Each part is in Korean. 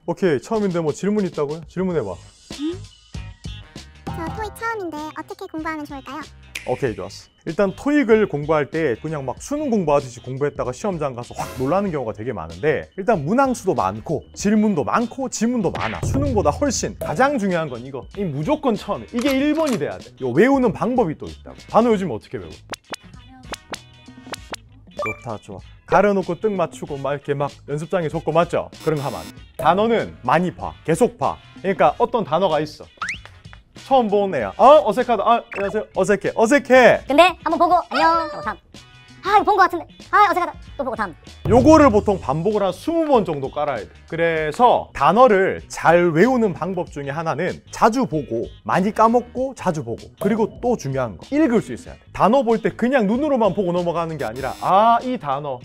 오케이, 처음인데 뭐 질문 있다고요? 질문해봐. 저 토익 처음인데 어떻게 공부하면 좋을까요? 오케이, 좋았어. 일단 토익을 공부할 때 그냥 막 수능 공부하듯이 공부했다가 시험장 가서 확 놀라는 경우가 되게 많은데, 일단 문항수도 많고 질문도 많고 지문도 많아. 수능보다 훨씬. 가장 중요한 건 이거. 이 무조건 처음에 이게 1번이 돼야 돼. 요 외우는 방법이 또 있다고. 단어 요즘 어떻게 배워? 좋다, 좋아. 가려놓고 뜩 맞추고 막 이렇게 막 연습장에 적고, 맞죠? 그런 거 하면 안 돼. 단어는 많이 봐, 계속 봐. 그러니까 어떤 단어가 있어, 처음 보는 애야. 어색하다. 안녕하세요. 어색해. 근데 한번 보고 안녕 하고 다음. 이거 본 거 같은데. 어색하다. 또 보고 다음. 요거를 보통 반복을 한 20번 정도 깔아야 돼. 그래서 단어를 잘 외우는 방법 중에 하나는 자주 보고, 많이 까먹고 자주 보고, 그리고 또 중요한 거, 읽을 수 있어야 돼. 단어 볼 때 그냥 눈으로만 보고 넘어가는 게 아니라 이 단어,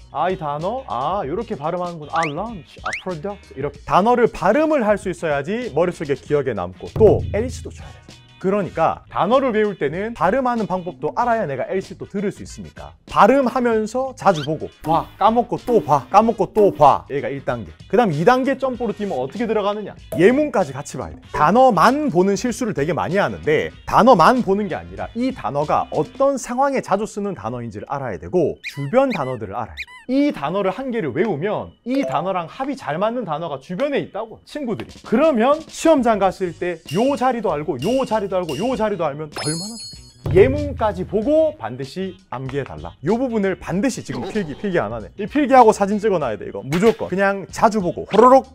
요렇게 발음하는구나. lunch, product, 이렇게 단어를 발음을 할 수 있어야지 머릿속에 기억에 남고, 또 LC도 쳐야 돼. 그러니까 단어를 외울 때는 발음하는 방법도 알아야 내가 LC도 들을 수 있으니까 발음하면서 자주 보고, 봐, 까먹고 또 봐, 까먹고 또 봐. 얘가 1단계. 그 다음 2단계 점프로 뛰면 어떻게 들어가느냐, 예문까지 같이 봐야 돼. 단어만 보는 실수를 되게 많이 하는데, 단어만 보는 게 아니라 이 단어가 어떤 상황에 자주 쓰는 단어인지를 알아야 되고, 주변 단어들을 알아야 돼. 이 단어를 한 개를 외우면 이 단어랑 합이 잘 맞는 단어가 주변에 있다고, 친구들이. 그러면 시험장 갔을 때 요 자리도 알고 요 자리도 알고 요 자리도 알면 얼마나 좋겠어. 예문까지 보고 반드시 암기해달라. 이 부분을 반드시 지금 필기 안 하네. 이 필기하고 사진 찍어놔야 돼. 이거 무조건. 그냥 자주 보고 호로록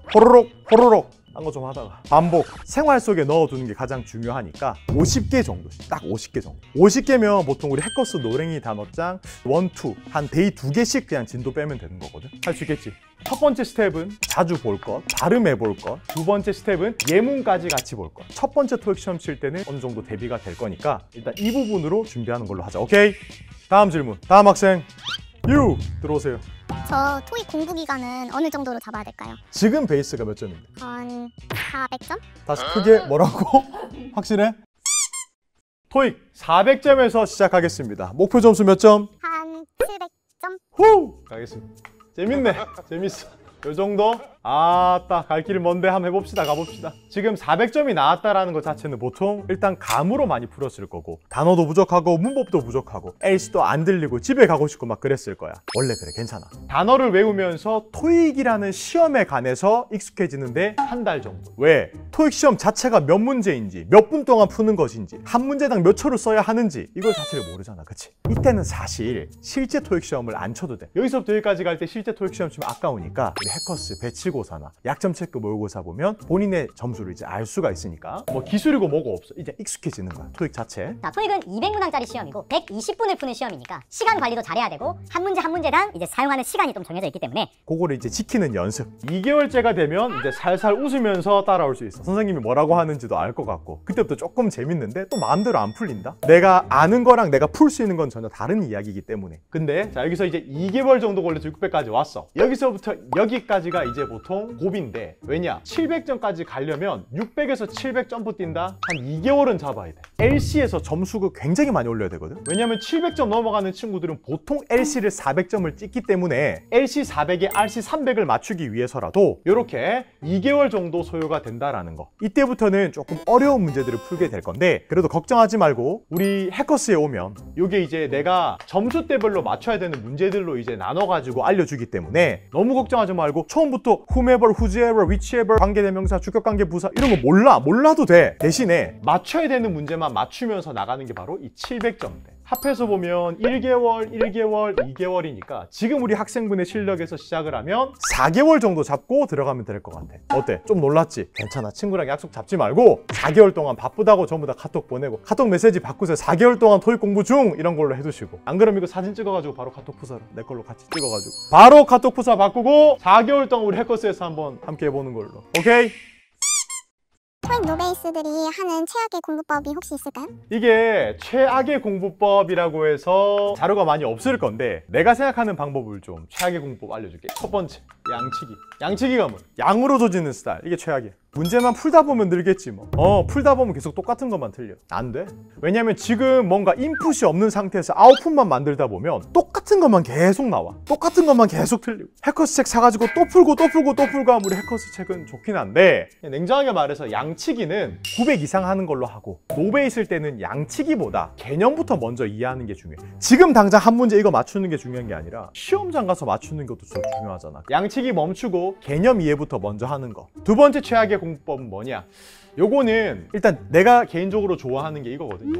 한 거 좀 하다가 반복, 생활 속에 넣어두는 게 가장 중요하니까 50개 정도씩, 딱 50개 정도. 50개면 보통 우리 해커스 노랭이 단어장 1, 2, 한 데이 2개씩 그냥 진도 빼면 되는 거거든. 할 수 있겠지? 첫 번째 스텝은 자주 볼 것, 발음해 볼 것. 두 번째 스텝은 예문까지 같이 볼 것. 첫 번째 토익 시험 칠 때는 어느 정도 대비가 될 거니까 일단 이 부분으로 준비하는 걸로 하자. 오케이? 다음 질문. 다음 학생 들어오세요. 저 토익 공부 기간은 어느 정도로 잡아야 될까요? 지금 베이스가 몇 점인데? 한 400점? 다시 크게 뭐라고? 확실해? 토익 400점에서 시작하겠습니다. 목표 점수 몇 점? 한 700점? 후! 가겠습니다. 재밌네. 재밌어. 요 정도? 딱 갈 길이 먼데 한번 해봅시다. 가봅시다. 지금 400점이 나왔다라는 것 자체는 보통 일단 감으로 많이 풀었을 거고, 단어도 부족하고 문법도 부족하고 LC도 안 들리고 집에 가고 싶고 막 그랬을 거야. 원래 그래, 괜찮아. 단어를 외우면서 토익이라는 시험에 관해서 익숙해지는데 한 달 정도. 왜? 토익 시험 자체가 몇 문제인지, 몇 분 동안 푸는 것인지, 한 문제당 몇 초를 써야 하는지 이걸 자체를 모르잖아. 그치? 이때는 사실 실제 토익 시험을 안 쳐도 돼. 여기서부터 여기까지 갈 때 실제 토익 시험 치면 아까우니까 우리 해커스, 배치고사나 약점 체크 모의고사 보면 본인의 점수를 이제 알 수가 있으니까 뭐 기술이고 뭐고 없어. 이제 익숙해지는 거야, 토익 자체. 자, 토익은 200문항짜리 시험이고 120분을 푸는 시험이니까 시간 관리도 잘해야 되고, 한 문제 한 문제당 이제 사용하는 시간이 좀 정해져 있기 때문에 그거를 이제 지키는 연습. 2개월째가 되면 이제 살살 웃으면서 따라올 수 있어. 선생님이 뭐라고 하는지도 알 것 같고, 그때부터 조금 재밌는데 또 마음대로 안 풀린다? 내가 아는 거랑 내가 풀 수 있는 건 전혀 다른 이야기이기 때문에. 근데 자, 여기서 이제 2개월 정도 걸려서 600까지 왔어. 여기서부터 여기까지가 이제 보통 고비인데, 왜냐? 700점까지 가려면 600에서 700 점프 뛴다? 한 2개월은 잡아야 돼. LC에서 점수가 굉장히 많이 올려야 되거든? 왜냐면 700점 넘어가는 친구들은 보통 LC를 400점을 찍기 때문에 LC 400에 RC 300을 맞추기 위해서라도 이렇게 2개월 정도 소요가 된다라는 거. 이때부터는 조금 어려운 문제들을 풀게 될 건데, 그래도 걱정하지 말고 우리 해커스에 오면 이게 이제 내가 점수대별로 맞춰야 되는 문제들로 이제 나눠가지고 알려주기 때문에 너무 걱정하지 말고, 처음부터 whomever, whosoever, whichever, 관계대명사, 주격관계부사 이런 거 몰라도 돼. 대신에 맞춰야 되는 문제만 맞추면서 나가는 게 바로 이 700점대. 합해서 보면 1개월, 2개월이니까 지금 우리 학생분의 실력에서 시작을 하면 4개월 정도 잡고 들어가면 될 것 같아. 어때? 좀 놀랐지? 괜찮아. 친구랑 약속 잡지 말고 4개월 동안 바쁘다고 전부 다 카톡 보내고, 카톡 메시지 바꾸세요. 4개월 동안 토익 공부 중! 이런 걸로 해두시고, 안 그러면 이거 사진 찍어가지고 바로 카톡 푸사로 내 걸로 같이 찍어가지고 바로 카톡 푸사 바꾸고 4개월 동안 우리 해커스에서 한번 함께 해보는 걸로. 오케이? 토익 노베이스들이 하는 최악의 공부법이 혹시 있을까요? 이게 최악의 공부법이라고 해서 자료가 많이 없을 건데, 내가 생각하는 방법을 좀 최악의 공부법 알려줄게. 첫 번째, 양치기가 뭐 양으로 조지는 스타일. 이게 최악이야. 문제만 풀다 보면 늘겠지 뭐. 풀다 보면 계속 똑같은 것만 틀려. 안 돼. 왜냐면 지금 뭔가 인풋이 없는 상태에서 아웃풋만 만들다 보면 똑같은 것만 계속 나와. 똑같은 것만 계속 틀리고. 해커스 책 사가지고 또 풀고 아무리 해커스 책은 좋긴 한데, 냉정하게 말해서 양치기는 900 이상 하는 걸로 하고, 노베 있을 때는 양치기보다 개념부터 먼저 이해하는 게 중요해. 지금 당장 한 문제 이거 맞추는 게 중요한 게 아니라 시험장 가서 맞추는 것도 좀 중요하잖아. 양치기 멈추고 개념 이해부터 먼저 하는 거. 두 번째 최악의 공부법은 뭐냐? 요거는 일단 내가 개인적으로 좋아하는 게 이거거든.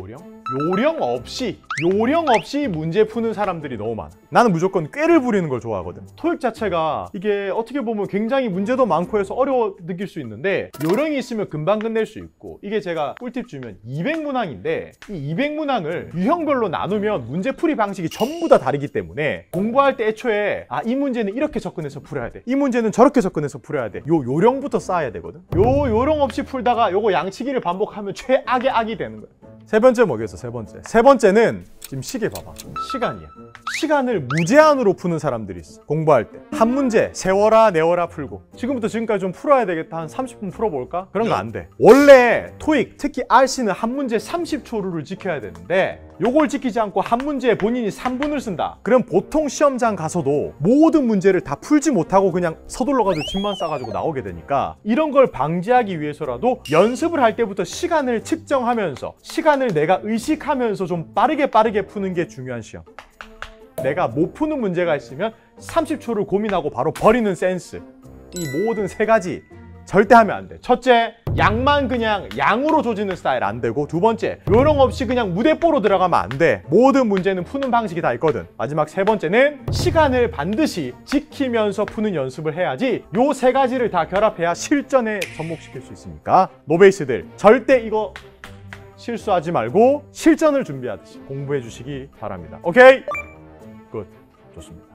요령 없이 문제 푸는 사람들이 너무 많아. 나는 무조건 꾀를 부리는 걸 좋아하거든. 토익 자체가 이게 어떻게 보면 굉장히 문제도 많고 해서 어려워 느낄 수 있는데, 요령이 있으면 금방 끝낼 수 있고, 이게 제가 꿀팁 주면 200문항인데 이 200문항을 유형별로 나누면 문제풀이 방식이 전부 다 다르기 때문에 공부할 때 애초에 이 문제는 이렇게 접근해서 풀어야 돼, 이 문제는 저렇게 접근해서 풀어야 돼, 요 요령부터 쌓아야 되거든. 요 요령 없이 풀다가 요거 양치기를 반복하면 최악의 악이 되는 거야. 세 번째 뭐겠어? 세 번째는 지금 시계 봐봐. 시간이야. 시간을 무제한으로 푸는 사람들이 있어. 공부할 때 한 문제 세워라 내워라 풀고, 지금부터 지금까지 좀 풀어야 되겠다, 한 30분 풀어볼까? 그런 거 안 돼. 원래 토익 특히 RC는 한 문제 30초 룰을 지켜야 되는데, 요걸 지키지 않고 한 문제에 본인이 3분을 쓴다. 그럼 보통 시험장 가서도 모든 문제를 다 풀지 못하고 그냥 서둘러가지고 짐만 싸가지고 나오게 되니까, 이런 걸 방지하기 위해서라도 연습을 할 때부터 시간을 측정하면서, 시간을 내가 의식하면서 좀 빠르게 푸는 게 중요한 시험. 내가 못 푸는 문제가 있으면 30초를 고민하고 바로 버리는 센스. 이 모든 세 가지 절대 하면 안 돼. 첫째, 양만 그냥 양으로 조지는 스타일 안 되고, 두 번째, 요령 없이 그냥 무대뽀로 들어가면 안 돼. 모든 문제는 푸는 방식이 다 있거든. 마지막 세 번째는 시간을 반드시 지키면서 푸는 연습을 해야지, 요 세 가지를 다 결합해야 실전에 접목시킬 수 있으니까 노베이스들 절대 이거 실수하지 말고 실전을 준비하듯이 공부해 주시기 바랍니다. 오케이? 굿. 좋습니다.